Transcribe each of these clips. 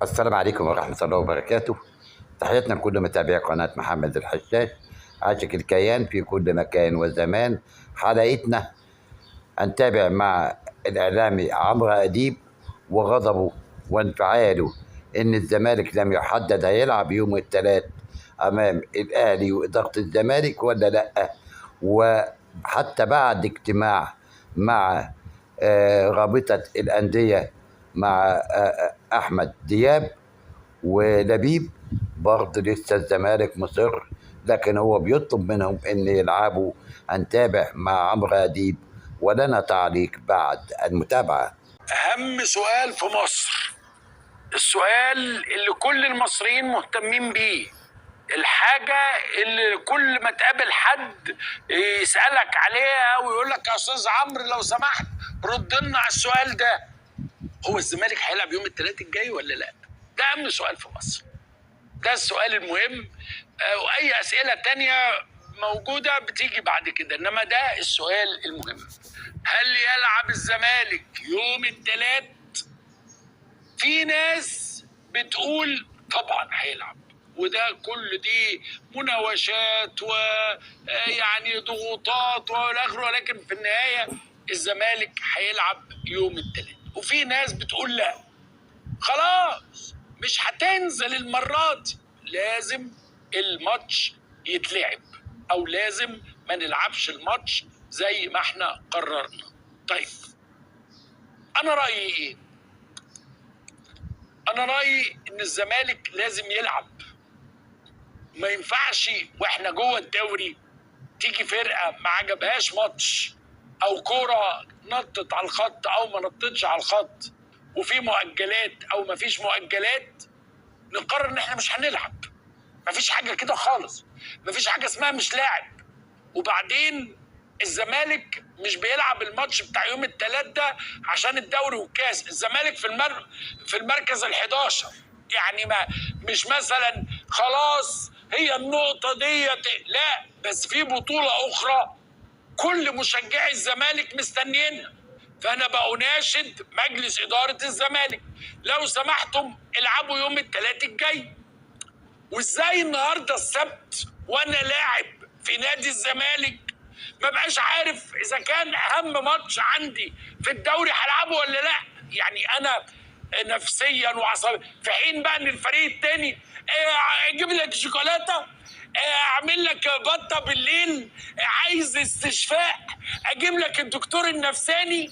السلام عليكم ورحمة الله وبركاته. تحياتنا لكل متابعي قناة محمد الحشاش، عاشق الكيان في كل مكان وزمان. حلقتنا هنتابع مع الإعلامي عمرو أديب وغضبه وانفعاله إن الزمالك لم يحدد هيلعب يوم الثلاث أمام الأهلي وإدارة الزمالك ولا لأ. وحتى بعد اجتماع مع رابطة الأندية مع أحمد دياب ولبيب، برضه لسه الزمالك مصر، لكن هو بيطلب منهم ان يلعبوا. هنتابع مع عمرو اديب ولنا تعليق بعد المتابعه. أهم سؤال في مصر، السؤال اللي كل المصريين مهتمين بيه، الحاجة اللي كل ما تقابل حد يسألك عليها ويقول لك يا أستاذ عمرو لو سمحت رد لنا على السؤال ده، هو الزمالك هيلعب يوم الثلاث الجاي ولا لا؟ ده أهم سؤال في مصر، ده السؤال المهم. وأي أسئلة تانية موجودة بتيجي بعد كده، إنما ده السؤال المهم. هل يلعب الزمالك يوم الثلاث؟ في ناس بتقول طبعا هيلعب، وده كل دي مناوشات ويعني ضغوطات والاخر، ولكن في النهايه الزمالك هيلعب يوم الثلاث. وفي ناس بتقول لا خلاص مش هتنزل المره دي، لازم الماتش يتلعب او لازم ما نلعبش الماتش زي ما احنا قررنا. طيب انا رايي ايه؟ انا رايي ان الزمالك لازم يلعب. ما ينفعش واحنا جوه الدوري تيجي فرقه ما عجبهاش ماتش او كوره نطت على الخط او ما نطتش على الخط وفي مؤجلات او ما فيش مؤجلات نقرر ان احنا مش هنلعب. ما فيش حاجه كده خالص، ما فيش حاجه اسمها مش لاعب. وبعدين الزمالك مش بيلعب الماتش بتاع يوم الثلاث ده عشان الدوري والكاس. الزمالك في المركز ال11، يعني ما مش مثلا خلاص هي النقطة ديت، لا، بس في بطولة أخرى كل مشجعي الزمالك مستنيينها. فأنا بأناشد مجلس إدارة الزمالك لو سمحتم العبوا يوم الثلاث الجاي. وإزاي النهاردة السبت وأنا لاعب في نادي الزمالك ما بقاش عارف اذا كان اهم ماتش عندي في الدوري هلعبه ولا لا؟ يعني انا نفسيا وعصبيا، في حين بقى ان الفريق التاني اجيب لك شوكولاته، اعمل لك بطه بالليل، عايز استشفاء اجيب لك الدكتور النفساني،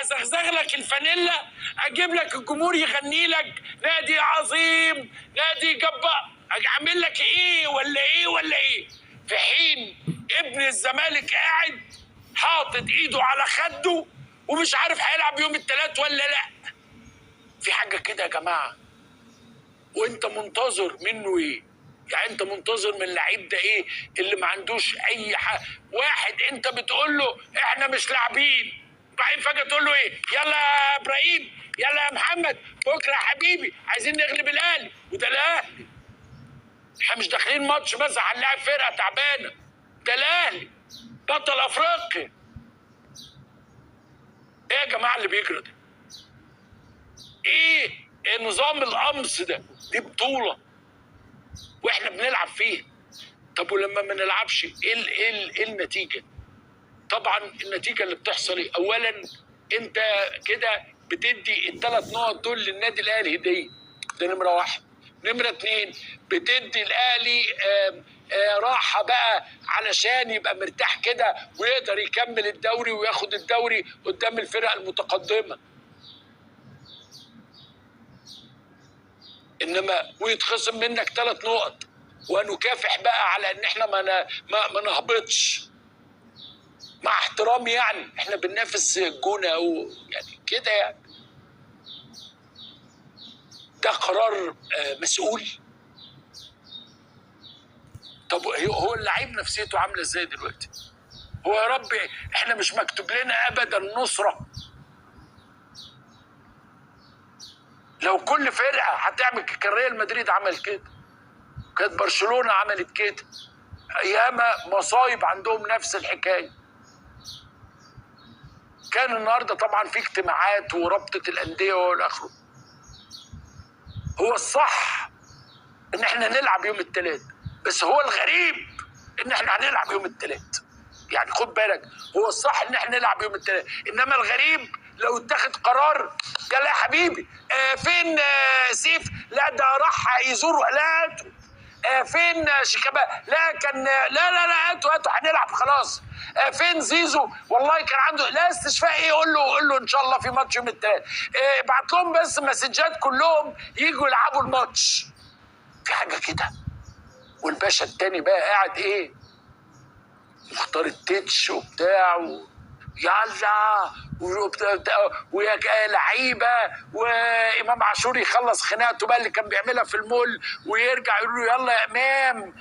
ازغزغ لك الفانيلا، اجيب لك الجمهور يغني لك نادي عظيم نادي جبار، اعمل لك ايه ولا ايه ولا ايه؟ في حين ابن الزمالك قاعد حاطط ايده على خده ومش عارف هيلعب يوم الثلاث ولا لا. في حاجه كده يا جماعه، وانت منتظر منه ايه؟ يعني انت منتظر من اللعيب ده ايه اللي ما عندوش اي حاجه؟ واحد انت بتقول له احنا مش لاعبين، بعدين فجاه تقول له ايه؟ يلا يا ابراهيم، يلا يا محمد، بكره يا حبيبي عايزين نغلب الاهلي. وده الاهلي، احنا مش داخلين ماتش بس هنلاعب فرقه تعبانه، ده الاهلي بطل افريقيا. ايه يا جماعه اللي بيجرى ده؟ ايه نظام القمص ده؟ دي بطوله واحنا بنلعب فيها. طب ولما ما نلعبش ايه النتيجه؟ طبعا النتيجه اللي بتحصل ايه؟ اولا انت كده بتدي الثلاث نقط دول للنادي الاهلي هديه، ده نمره واحد. نمره اتنين بتدي الاهلي راحه بقى علشان يبقى مرتاح كده ويقدر يكمل الدوري وياخد الدوري قدام الفرق المتقدمه. انما ويتخصم منك 3 نقط ونكافح بقى على ان احنا ما نهبطش. مع احترامي يعني احنا بننافس الجونه او يعني كده يعني. ده قرار مسؤول. طب هو اللعيب نفسيته عامله ازاي دلوقتي؟ هو يا رب احنا مش مكتوب لنا ابدا نصره؟ لو كل فرقه هتعمل كان ريال مدريد عمل كده، كانت برشلونه عملت كده، ياما مصايب عندهم نفس الحكايه. كان النهارده طبعا في اجتماعات ورابطه الانديه والاخره. هو الصح ان احنا نلعب يوم الثلاث، بس هو الغريب ان احنا هنلعب يوم الثلاث. يعني خد بالك، هو الصح ان احنا نلعب يوم الثلاث، انما الغريب لو اتخذ قرار قال يا حبيبي فين سيف؟ لا ده راح يزور، لا هاتوا. فين شيكابالا؟ لا كان لا هاتوا هنلعب خلاص. فين زيزو؟ والله كان عنده لا استشفاء. ايه؟ قول له ان شاء الله في ماتش يوم الثلاث. ابعت لهم بس مسجات كلهم يجوا يلعبوا الماتش. في حاجه كده. والباشا التاني بقى قاعد ايه؟ مختار التتش وبتاع يلا ويا لعيبه، وامام عاشور يخلص خناقته بقى اللي كان بيعملها في المول ويرجع يقول له يلا يا امام،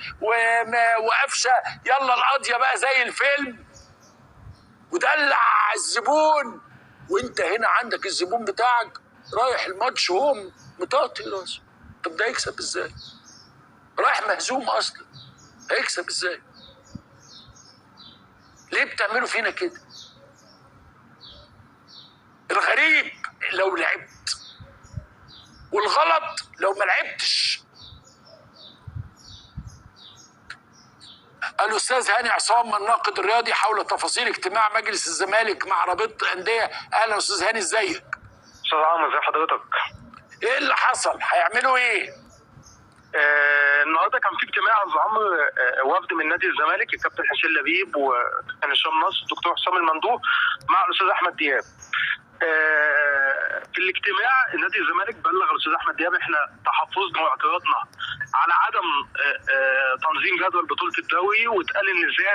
وقفشه يلا القضيه بقى زي الفيلم، ودلع الزبون. وانت هنا عندك الزبون بتاعك رايح الماتش وهو مطاطي راسه. طب ده يكسب ازاي؟ رايح مهزوم اصلا، هيكسب ازاي؟ ليه بتعملوا فينا كده؟ الغريب لو لعبت، والغلط لو ما لعبتش. الاستاذ هاني عصام الناقد الرياضي حول تفاصيل اجتماع مجلس الزمالك مع رابطه الانديه. اهلا استاذ هاني، ازيك؟ استاذ عمرو، ازي حضرتك؟ ايه اللي حصل؟ هيعملوا ايه؟ النهارده كان في اجتماع يا استاذ عمرو، وفد من نادي الزمالك، الكابتن حسين لبيب وكان هشام نصر الدكتور حسام المندوب مع الاستاذ احمد دياب. في الاجتماع نادي الزمالك بلغ الاستاذ احمد دياب احنا تحفظنا واعتراضنا على عدم تنظيم جدول بطوله الدوري، واتقال ان ازاي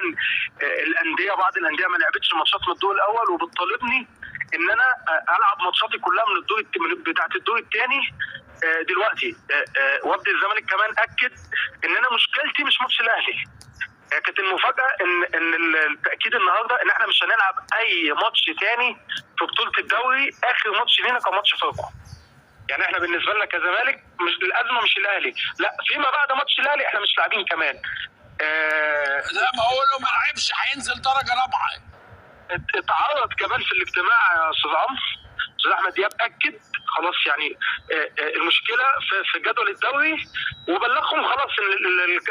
الانديه بعض الانديه ما لعبتش ماتشات من الدور الاول، وبتطالبني ان انا العب ماتشاتي كلها من الدور بتاعت الدور الثاني دلوقتي. وفد الزمالك كمان اكد ان انا مشكلتي مش ماتش الاهلي. كانت المفاجاه ان التاكيد النهارده ان احنا مش هنلعب اي ماتش تاني في بطوله الدوري. اخر ماتش لينا كان ماتش فاركو. يعني احنا بالنسبه لنا كزمالك مش الازمه مش الاهلي، لا فيما بعد ماتش الاهلي احنا مش لاعبين كمان. لا ما هو لو ما لعبش هينزل درجه رابعه. اتعرض كمان في الاجتماع يا استاذ عمرو، استاذ احمد دياب اكد خلاص يعني المشكله في جدول الدوري، وبلغهم خلاص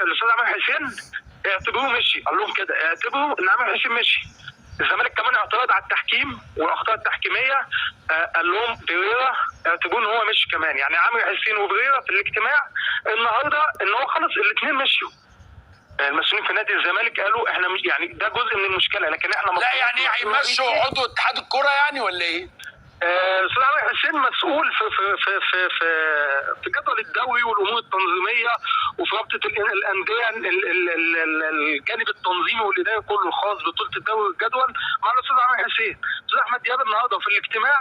الاستاذ عماد حسين اعتبروه مشي. قال لهم كده اعتبروا ان عماد حسين مشي. الزمالك كمان اعترض على التحكيم والاخطاء التحكيميه، قال لهم بريرا اعتبروه ان هو مشي كمان. يعني عمرو حسين وبريرا في الاجتماع النهارده ان هو خلص الاثنين مشيوا. المسؤولين في نادي الزمالك قالوا احنا مش يعني ده جزء من المشكله، لكن احنا لا يعني هيمشوا عضو اتحاد الكوره يعني ولا ايه؟ استاذ عمرو حسين مسؤول في جدول الدوري والامور التنظيميه وفي رابطه الانديه، الجانب التنظيمي والاداري كله الخاص ببطوله الدوري والجدول مع الاستاذ عمرو حسين. استاذ احمد دياب النهارده في الاجتماع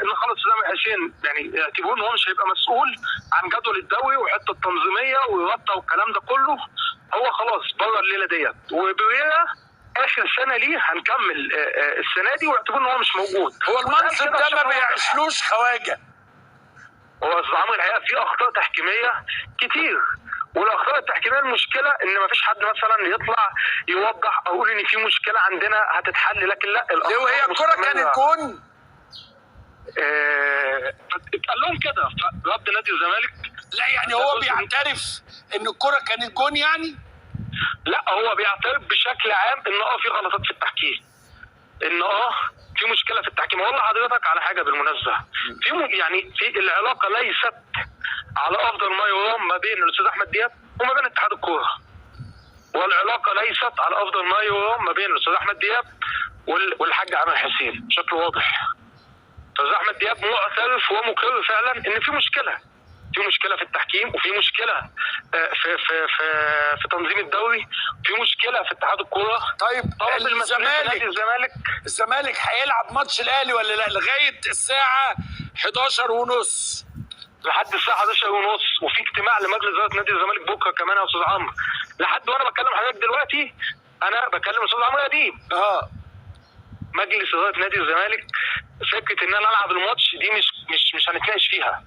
ان خلاص استاذ عمرو حسين يعني اعتبروه ان هو مش هيبقى مسؤول عن جدول الدوري وحته التنظيميه والرابطه والكلام ده كله، هو خلاص بره الليله ديت. وبريرا اخر سنه ليه هنكمل السنه دي، واعتبروه ان هو مش موجود. هو المنصب ده ما بيعيشلوش خواجه. هو استاذ عمرو الحقيقه في اخطاء تحكيميه كتير، والاخطاء التحكيميه المشكله ان ما فيش حد مثلا يطلع يوضح او يقول ان في مشكله عندنا هتتحل، لكن لا ليه وهي الكره كانت جون؟ اتقال لهم كده رد نادي الزمالك. لا يعني هو بيعترف ان الكره كانت جون يعني؟ لا هو بيعترف بشكل عام ان في غلطات في التحكيم، ان في مشكله في التحكيم. والله حضرتك على حاجه بالمناسبه، يعني في العلاقه ليست على افضل ما يرام ما بين الاستاذ احمد دياب وما بين اتحاد الكوره، والعلاقه ليست على افضل ما يرام ما بين الاستاذ احمد دياب والحاج عماد حسين بشكل واضح. الاستاذ احمد دياب معترف ومقر فعلا ان في مشكله في التحكيم، وفي مشكله في تنظيم الدوري، في مشكله في اتحاد الكوره. طيب الزمالك هيلعب ماتش الاهلي ولا لا لغايه الساعه 11:30؟ لحد الساعه 11:30، وفي اجتماع لمجلس اداره نادي الزمالك بكره كمان يا استاذ عمرو. لحد وانا بكلم حضرتك دلوقتي انا بكلم استاذ عمرو قديم. مجلس اداره نادي الزمالك فكره ان انا العب الماتش دي مش هنتناقش فيها.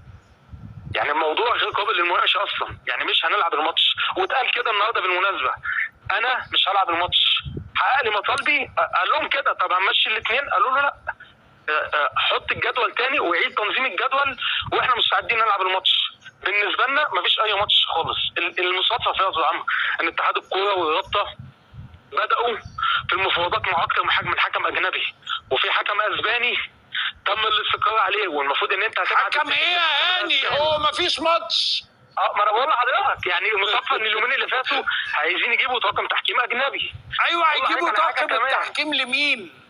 يعني الموضوع غير قابل للمناقشه اصلا، يعني مش هنلعب الماتش. واتقال كده النهارده بالمناسبه انا مش هلعب الماتش. حقق لي مطالبي، قال لهم كده طب هنمشي الاثنين؟ قالوا له لا، حط الجدول تاني وعيد تنظيم الجدول واحنا مستعدين نلعب الماتش. بالنسبه لنا مفيش اي ماتش خالص. المصادفه فيها يا عم ان اتحاد الكوره والرابطه بداوا في المفاوضات مع اكثر من حكم اجنبي، وفي حكم اسباني تم الاستقرار عليه، والمفروض ان انت حكم ايه يا هاني؟ هو مفيش ماتش. ما انا بقول لحضرتك يعني المصادفه ان اليومين اللي فاتوا عايزين يجيبوا طاقم تحكيم اجنبي. ايوه هيجيبوا طاقم التحكيم لمين؟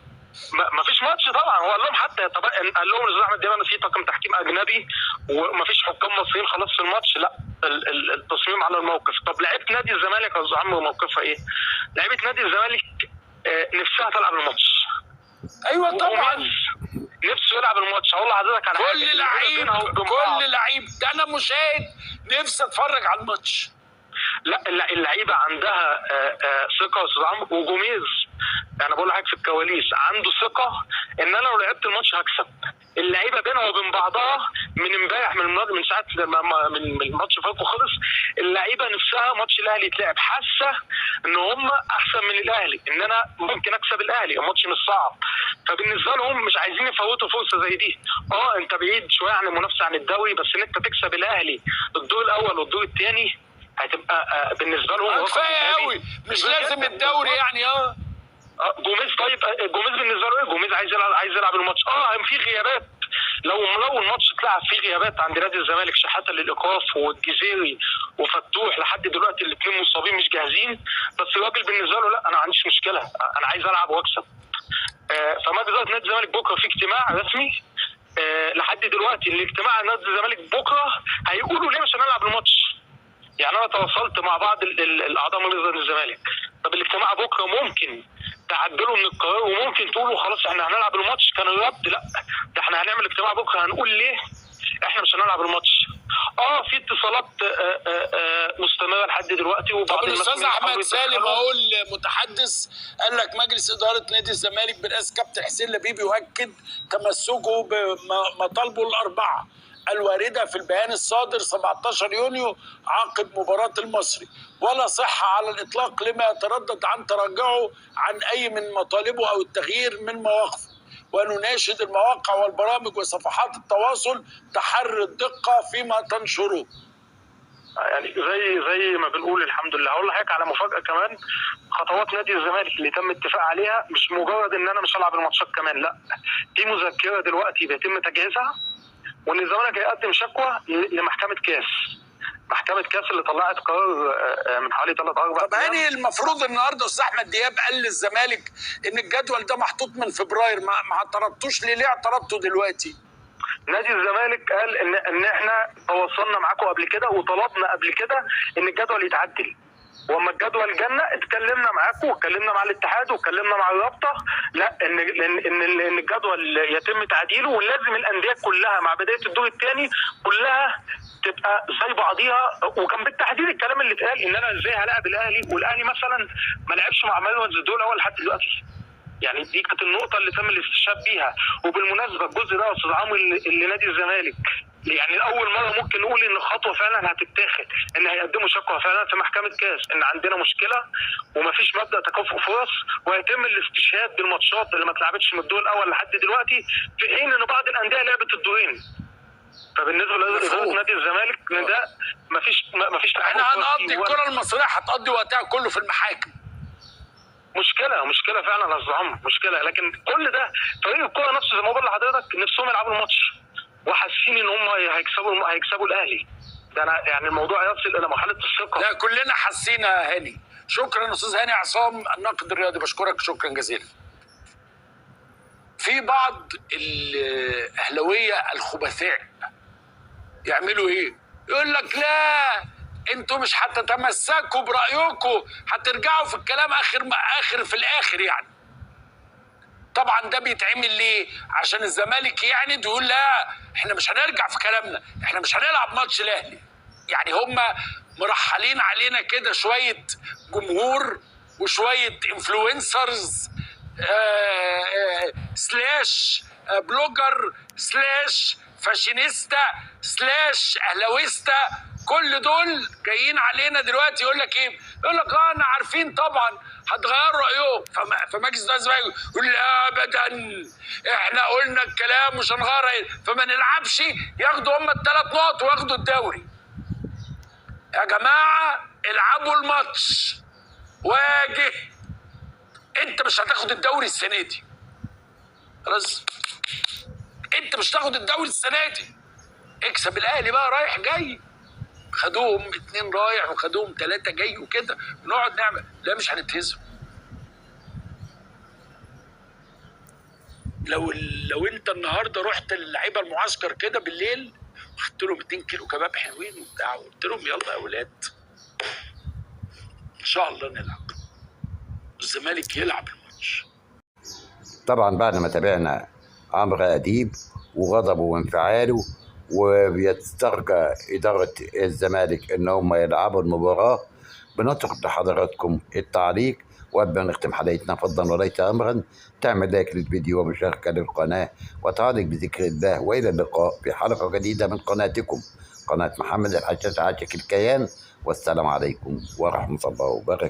ما فيش ماتش طبعا. هو قال لهم حتى قال لهم الاستاذ احمد دياب ان في طاقم تحكيم اجنبي وما فيش حكام مصريين خلاص في الماتش. لا، التصميم على الموقف. طب لعيبه نادي الزمالك يا استاذ عمرو موقفها ايه؟ لعيبه نادي الزمالك نفسها تلعب الماتش. ايوه طبعا نفسه يلعب الماتش. هقول لحضرتك على كل لعيب ده انا مشاهد نفسي اتفرج على الماتش. لا اللعيبه عندها ثقه يا استاذ عمرو. وجوميز انا بقول لحضرتك في الكواليس عنده ثقه ان انا لو لعبت الماتش هكسب. اللعيبه بينها وبين بعضها من امبارح من ساعه من الماتش فاكو خلص، اللعيبه نفسها ماتش الاهلي يتلعب، حاسه ان هم احسن من الاهلي، ان انا ممكن اكسب الاهلي، الماتش مش صعب. فبالنسبه لهم مش عايزين يفوتوا فرصه زي دي. انت بعيد شويه عن المنافسه عن الدوري، بس ان انت تكسب الاهلي الدور الاول والدور الثاني هتبقى بالنسبه لهم كفايه قوي. مش لازم الدوري يعني. جوميز طيب جوميز بالنسبه له ايه؟ جوميز عايز يلعب الماتش. في غيابات. لو الماتش اتلعب فيه غيابات عند نادي الزمالك، شحاته للايقاف والجزيري وفتوح لحد دلوقتي الاثنين مصابين مش جاهزين، بس الراجل بالنسبه له لا انا ما عنديش مشكله، انا عايز العب واكسب. فما اداره نادي الزمالك بكره في اجتماع رسمي. لحد دلوقتي الاجتماع نادي الزمالك بكره هيقولوا ليه مش هنلعب الماتش. يعني انا تواصلت مع بعض الاعضاء مجلس نادي الزمالك. طب الاجتماع بكره ممكن تعدلوا من القرار وممكن تقولوا خلاص احنا هنلعب الماتش؟ كان الرد لا، ده احنا هنعمل اجتماع بكره هنقول ليه احنا مش هنلعب الماتش. في اتصالات مستمره لحد دلوقتي. وبعض طب الاستاذ احمد سالم اقول متحدث قال لك مجلس اداره نادي الزمالك برئاسه كابتن حسين لبيب يؤكد تمسكه بمطالبه الاربعه الواردة في البيان الصادر 17 يونيو عقب مباراة المصري، ولا صحة على الإطلاق لما يتردد عن تراجعه عن أي من مطالبه أو التغيير من مواقفه، ونناشد المواقع والبرامج وصفحات التواصل تحري الدقة فيما تنشره. يعني زي ما بنقول الحمد لله. هقول لحضرتك على مفاجأة كمان. خطوات نادي الزمالك اللي تم اتفاق عليها مش مجرد ان انا مش هلعب الماتشات كمان، لا، في مذكرة دلوقتي بيتم تجهيزها، وان الزمالك هيقدم شكوى لمحكمه كاس. محكمه كاس اللي طلعت قرار من حوالي 3-4 ايام. طب هاني المفروض النهارده استاذ احمد دياب قال للزمالك ان الجدول ده محطوط من فبراير، ما اعترضتوش ليه اعترضتوا دلوقتي؟ نادي الزمالك قال ان احنا تواصلنا معاكم قبل كده وطلبنا قبل كده ان الجدول يتعدل، واما الجدول جالنا اتكلمنا معاكم واتكلمنا مع الاتحاد واتكلمنا مع الرابطه، لا ان الجدول يتم تعديله، ولازم الانديه كلها مع بدايه الدور الثاني كلها تبقى زي بعضيها. وكان بالتحديد الكلام اللي اتقال ان انا ازاي هلاعب الاهلي والاهلي مثلا ما لعبش مع ميرونز الدور الاول لحد دلوقتي. يعني دي كانت النقطه اللي تم الاستشهاد بيها. وبالمناسبه الجزء ده يا استاذ عمرو اللي نادي الزمالك يعني لاول مره ممكن نقول ان خطوه فعلا هتتاخد، ان هيقدموا شكوى فعلا في محكمه كاس ان عندنا مشكله ومفيش مبدا تكافؤ فرص، وهيتم الاستشهاد بالماتشات اللي ما اتلعبتش من الدور الاول لحد دلوقتي، في حين ان بعض الانديه لعبت الدورين. فبالنسبه لاداره نادي الزمالك ان ده مفيش احنا هنقضي الكره المصريه هتقضي وقتها كله في المحاكم. مشكله فعلا يا استاذ عمرو، مشكله. لكن كل ده فريق الكوره نفسه زي ما بقول لحضرتك نفسهم يلعبوا الماتش وحاسين ان هم هيكسبوا الاهلي. ده انا يعني الموضوع يصل الى مرحله الثقه. لا كلنا حاسين يا هاني. شكرا استاذ هاني عصام الناقد الرياضي، بشكرك شكرا جزيلا. في بعض الاهلاويه الخبثاء يعملوا ايه؟ يقول لك لا انتوا مش هتتمسكوا برايكم، هترجعوا في الكلام اخر في الاخر. يعني طبعا ده بيتعمل ليه؟ عشان الزمالك يعند ويقول لا احنا مش هنرجع في كلامنا، احنا مش هنلعب ماتش الاهلي. يعني هم مرحلين علينا كده شويه جمهور وشويه انفلونسرز سلاش بلوجر سلاش فاشينيستا سلاش اهلاويستا، كل دول جايين علينا دلوقتي. يقول لك ايه؟ يقول لك انا عارفين طبعا هتغيروا رايهم. فمجلس الزمالك يقول لا ابدا احنا قلنا الكلام مش هنغير، فما نلعبش، ياخدوا هم ال3 نقط وياخدوا الدوري. يا جماعه العبوا الماتش، واجه. انت مش هتاخد الدوري السنه دي، خلاص. انت مش هتاخد الدوري السنه دي. اكسب الاهلي بقى رايح جاي. خدوهم 2 رايح وخدوهم 3 جاي وكده، ونقعد نعمل. لا مش هنتهزم. لو انت النهارده رحت للعيبه المعسكر كده بالليل، خدت لهم 2 كيلو كباب حلوين وبتاع، وقلت لهم يلا يا ولاد ان شاء الله نلعب، الزمالك يلعب الماتش. طبعا بعد ما تابعنا عمرو اديب وغضبه وانفعاله، وبيسترجى اداره الزمالك ان هم يلعبوا المباراه، بنترك لحضراتكم التعليق. وقبل ما نختم حلقتنا، فضلا وليس امرا تعمل لايك للفيديو ومشاركه للقناه وتعليق بذكر الله. والى اللقاء في حلقه جديده من قناتكم، قناه محمد الحشاش عاشق الكيان. والسلام عليكم ورحمه الله وبركاته.